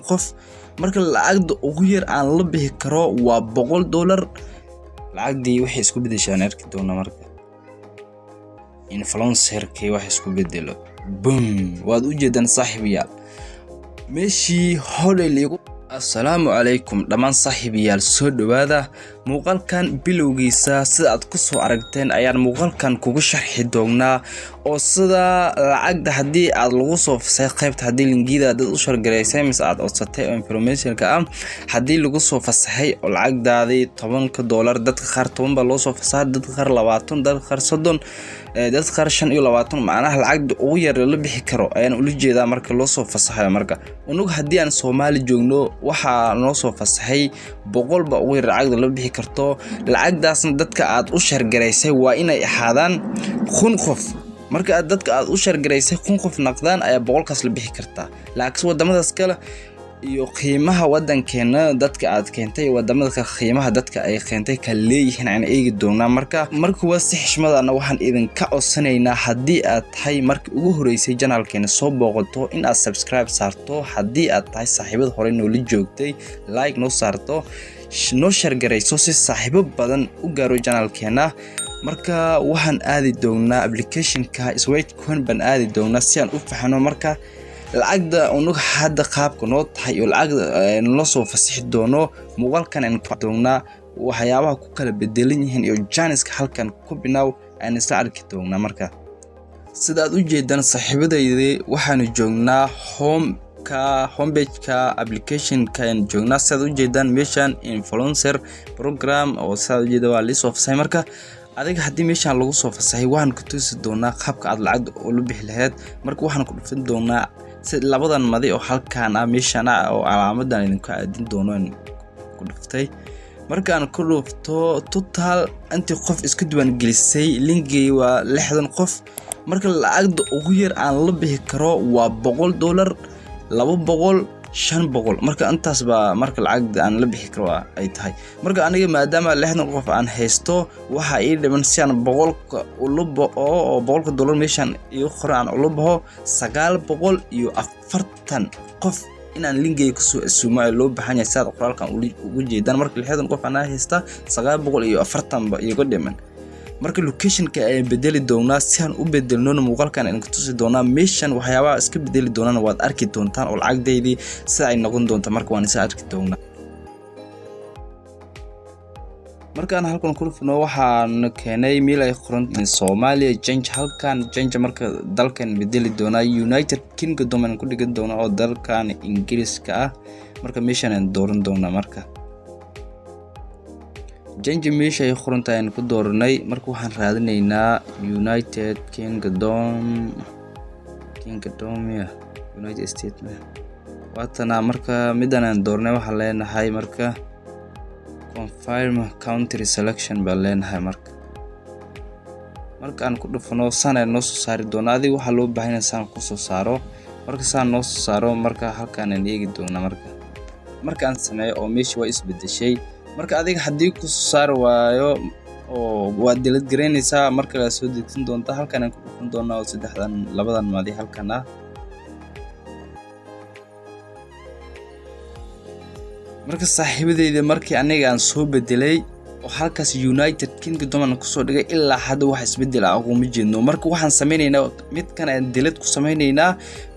qof marka lacagda ugu yar aan la bixi karo waa $100 lacagdii waxay isku bedeshaan arki doona marka influencer-kii wax isku bedelo boom waad u jeedan saaxiibayaal meeshii hore liigu assalaamu calaykum dhammaan saaxiibayaal soo dhawaada muuqaalkan bilowgiisa sida aad ku soo aragteen ayaan muuqaalkan kugu sharxi doonaa oo sida lacagda hadii aad lagu soo fasay qaybta hadii lingiida dad u shargareysay mis aad codsatay information-ka hadii lagu soo fasaxay oo lacagdaadii $10 dadka qaar 10 ba loo soo fasaxay dadka qaar 20 dadka qaar 30 dadka qaar 25 macnaha lacagda ugu yar la bixi karo ayaan ula jeedaa marka loo soo fasaxay marka unug hadii aan Soomaali joogno waxa noo soo fasaxay 100 ba ugu yar lacagda la bixi karto lacagdaasna dadka aad u shargareysay waa inay ahaadaan 1,000 qof marka dadka aad u shargareysay 1,000 qof naqdaan ayaa 100 kaas la bixi kartaa laakiin wadamadaas kale iyo qiimaha wadankeena dadka aad keentay wadamada ka qiimaha dadka ay keentay ka leeyihiin aan eegi doonaa marka waa si xishmadana waxaan idin ka codsanaynaa hadii aad tahay markii ugu horeysay channelkeena soo booqato in aad subscribe saarto hadii aad tahay saaxiibada hore noo la joogtay like noo saarto noo shargareyso si saaxiibo badan u gaaro channelkeena marka waxaan aadi doonaa application-ka Switchcoin baan aadi doonaa si aan u fahano marka lacagda unug hadda qaabka noo tahay oo lacagda noo soo fasaxi doono muuqaalkan aan ku doonaa waxyaabaha ku kala bedelan yihiin iyo janiska halkan ku binaw aan isla arki doonaa marka sida aad u jeedaan saaxiibadayda waxaan joognaa homepage-ka application-ka aan joognaa sida aad u jeedaan meeshan influencer program oo sida aad u jeedaan waa la soo fasaxay marka adiga hadii meeshan lagu soo fasaxay waxaan ku tusi doonaa qaabka aad lacag u bixi lahayd marka waxaan ku dhufan doonaa labadan madi oo halkaan meeshan oo calaamadan idinku aadin doono ku dhuftay markaan ku dhufto total intii qof isku diiwaan gelisay linki waa 60 qof marka lacagda ugu yar aan la bixi karo waa $100 200 500 marka intaas ba marka lacag aan la bixi karo ay tahay marka aniga maadaama 60 qof aan haysto waxa ay dhiman si aan 100 u lubo oo $100 meeshan iyo qoraan u lubo 940 qof inaan linkiga ku soo asuumay loo baahan yahay saad qoraalkan ugu jeedaan marka 60 qof aan haysta 940 ba iyaga dhiman marka location-ka ay bedeli doonaa si aan u bedelno muuqaalkan aan ku tusi doonaa meeshan waxyaabaha iska bedeli doonaan waad arki doontaan oo lacagdeedii sida ay noqon doonto marka waan is arki doonaa markaan halkan ku dhufno waxaan keenay meel ay qoran Soomaaliya change halkan change marka dalkan bedeli doonaa United Kingdom aan ku dhigan doonaa oo dalkan Ingiriiska ah marka meeshan aan dooran doonaa marka change meesha ay qorantahay aan ku dooranay marka waxaan raadinaynaa United Kingdom ya United States waatana marka midaan aan dooranay waxa leenahay marka confirm country selection baa leenahay marka aan ku dhufno sana noo soo saari doona adiga waxa loo baahan yahay saan ku soo saaro marka saan noo soo saaro marka halkaan aan eegi doona marka aan sameeyo oo meesha waa isbedeshay marka adiga hadii ku saar waayo oo waa delete gareynaysaa marka la soo degsan doonta halkan aan ku dhufan doonaa oo saddexdan labadan maadi halkan marka saaxiibadeyda markii aniga aan soo bedelay oo halkaas United Kingdom aan ku soo dhigay ilaa hadda wax isbedel ah ugu jeedno marka waxaan sameeynaa mid kan aan delete ku sameeynaa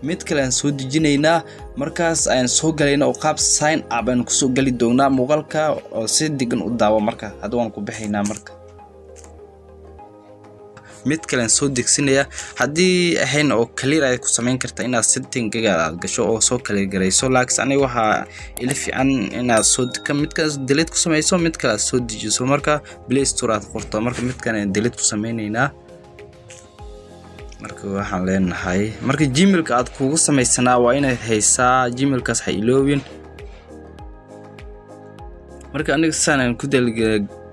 mid kale aan soo dejinaynaa markaas aan soo galaynaa oo qaab sign up aan ku soo gali doonaa muuqaalka oo si degan u daawo marka hadda waan ku bixinaa marka mid kale aan soo degsinaya hadii ahayn oo clear ay ku sameyn kartaa inaad setting-ga aad gasho oo soo clear gareyso laakiin aniga waxa ila fiican inaad soo midkaas delete ku sameyso mid kale soo dejiso marka Play Store aad qorto marka midkan aan delete ku sameynaynaa marka waxaan leenahay marka Gmail-ka aad kugu sameysanaa waa inaad haysaa Gmail-kaas ha iloobin marka aniga sanaan ku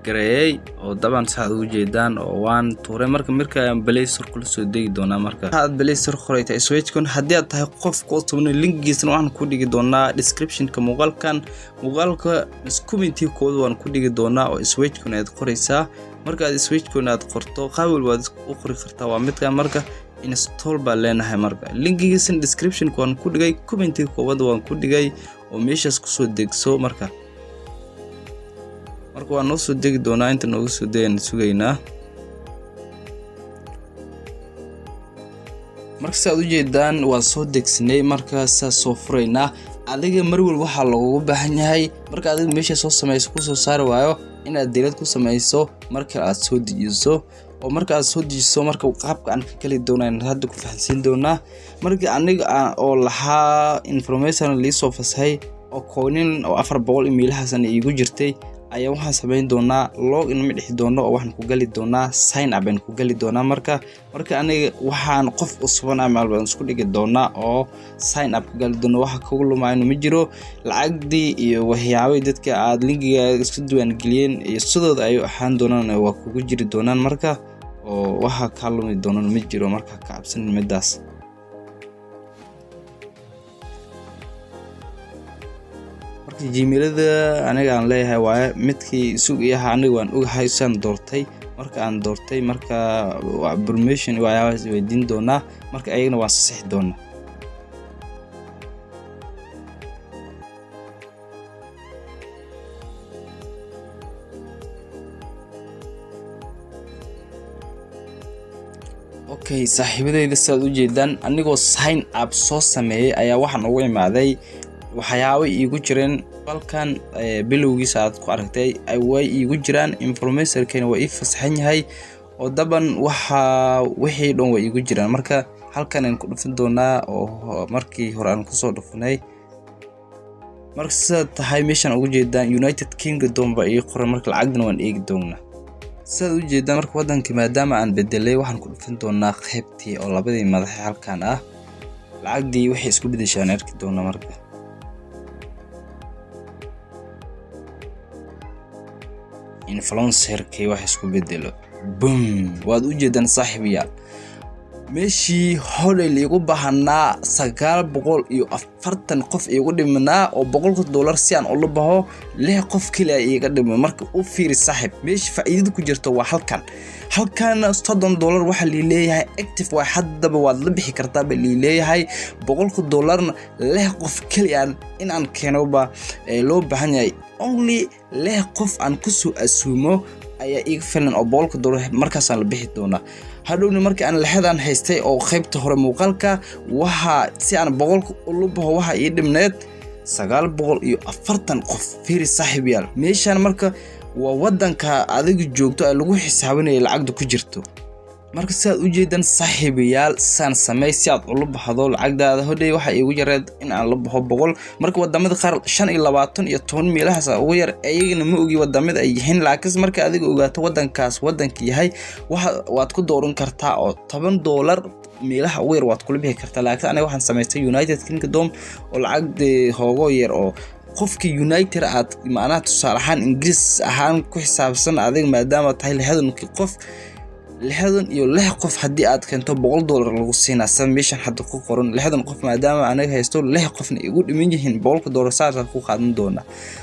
gareeyay oo dabaan saad u jeedaan oo waan tuuray marka aan Play Store ku soo deegi doonaa marka aad Play Store qoraytay Switchcoin hadii aad tahay qof ku soo linkigiisana waxaan ku dhigi doonaa description-ka muuqaalka comment-ka kooda waan ku dhigi doonaa oo Switchcoin aad qoraysaa marka aad Switchcoin aad qorto qaabul waad u qori kartaa waa midka marka install baa leenahay marka linkigiisa description ku waan ku dhigay comment-ka koobada waan ku dhigay oo meeshaas ku soo degso marka waan noo soo degi doonaa inta noogu soo degan sugaynaa marka saad u jeedaan waan soo degsinay marka soo furaynaa adiga mar walba waxa lagu baahan yahay marka adiga meesha soo sameeyso ku soo saar waayo inaad delete ku sameeyso marka aad soo dejiso oo marka aad soo dejiso marka qaabka aan ka kali doonaan hadda ku fahansiin doonaa marka aniga oo lahaa information li soo fasahay oo koonin oo 400 emailhaasna iigu jirtay ayaa waxaan sameyn doonaa login ma dhixi doono oo waxaan ku gali doonaa sign up aan ku gali doonaa marka aniga waxaan qof cusub ama baan isku dhigi doonaa oo sign up ku gali doono waxa kugu lumaayno ma jiro lacagdii iyo waxyaabo dadka aad linkiga isku duwan galiyeen iyo sidooda ay ahaan doonaan waa kugu jiri doonaan marka oo waxa ka lumi doonaan ma jiro marka ka cabsan midaas Gmailada aniga aan leeyahay waa midkii suuq yahay aniga waan ogahay san doortay marka waa permission waa weydiin doonaa marka ayagana waan saxi doonaa okay saaxiibadeyda saad u jeedaan anigoo sign up soo sameeyay ayaa waxaan ugu imaaday waxyaabo iigu jireen balkan bilowgiisa aad ku aragtay ay way iigu jiraan information-keena waa fasaxan yahay oo daban wixii dhan way iigu jiraan marka halkan aan ku dhufan doonaa oo markii hore aan ku soo dhufanay marka sida tahay meeshan ugu jeedaan United Kingdom ba ii qoran marka lacagna waan eegi doonaa sida u jeedaan marka wadanka maadaama aan bedelay waxaan ku dhufan doonaa qaybtii oo labadii madax halkan ah lacagdii wixii isku bedeshaan arki doonaa marka influencer-kii wax isku bedelo boom waad u jeedaan saaxiibayaal meeshii hore liigu baahanaa 940 qof iigu dhimanaa oo $100 si aan u baho 6 qof kaliya iiga dhimo marka u fiiri saaxiib meeshii faa'iidada ku jirto waa halkan $30 waxa la leeyahay active waa haddaba waad la bixi kartaa ba leeyahay $100 6 qof kaliya in aan keeno ba loo baahan yahay only 6 qof aan ku soo asuumo ayaa iiga filan oo $100 markaas aan la bixi doonaa hadhowna markii aan lahadan haystay oo qaybta hore muuqaalka waxa si aan 100 u baho waxa ii dhimneed 940 qof fiiri saaxiibayaal meeshan marka waa wadanka adiga joogto ay lagu xisaabinayo lacagta ku jirto marka saad u jeedaan saaxiibayaal san sameey si aad u baxdo lacagdaada hodey waxa iigu yareed in aan la baxo 100 marka wadamada qaar 25 iyo 10 meelahaas ugu yar ayagana ma ogi wadamada ay yihiin laakiin marka adiga ogaato wadankaas wadanka yahay waad ku dooran kartaa oo $10 meelaha ugu yar waad ku bixi kartaa laakiin aniga waxaan sameystay United Kingdom oo lacagde hoogo yar oo qofkii United aad macnaha tusaale ahaan Ingiriis ahaan ku xisaabsan adiga maadaama tahay lixdan qof lixdan iyo 6 qof hadii aad keento $100 lagu siinaa submission hadda ku qoran 60 qof maadaama anaga haysto 6 qofna igu dhiman yihiin $100 saas ku qaadan doona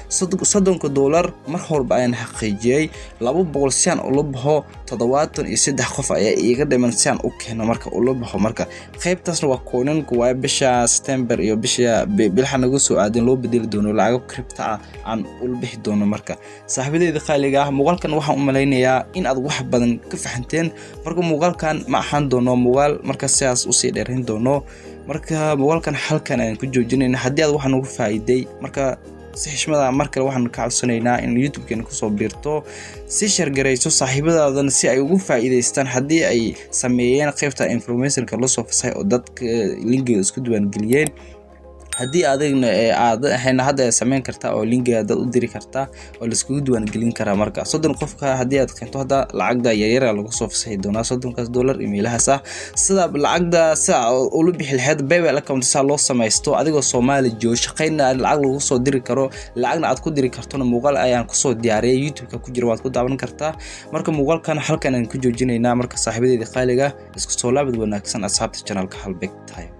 $30 mar horba ayaan xaqiijiyay 200 si aan u baxo 73 qof ayaa iiga dhiman si aan u keeno marka u baxo marka qaybtaasna waa koonanku waa bisha September iyo bisha bilxa nagu soo aadin loo bedeli doono lacag crypto aan u bixi doono marka saaxiibadeyda qaaliga ah muuqaalkan waxaan u maleynayaa in aad wax badan ka fahanteen marka muuqaalkan ma ahaan doono muuqaal marka sidaas u sii dheerin doono marka muuqaalkan halkan aan ku joojinayna hadii aad waxaan ugu faa'iiday marka si xishmada markale waxaan ka codsanaynaa in YouTube-keena ku soo biirto si share gareyso saaxiibadaadan si ay ugu faa'iideystaan hadii ay sameeyeen qaybta information-ka la soo fasay oo dadka linkiga isku duwan galiyeen hadii adigna aad ahayna hadda sameyn kartaa oo linkiga dad u diri kartaa oo la isku duwan galin karaa marka 30 qofka hadii aad keento hadda lacagda yar lagu soo fasaxay doonaa $30 emailhaas ah sida lacagda saa oo lu bixi lahayd PayPal account saa loo sameeysto adigoo Soomaali joog shaqeynaa lacag lagu soo diri karo lacagna aad ku diri kartona muuqaal ayaan ku soo diyaariyay YouTube-ka ku jira waad ku daawan kartaa marka muuqaalkan halkan aan ku joojinaynaa marka saaxiibadeyda qaaliga isku soo laabad wanaagsan asxaabta channel-ka Halbeeg Time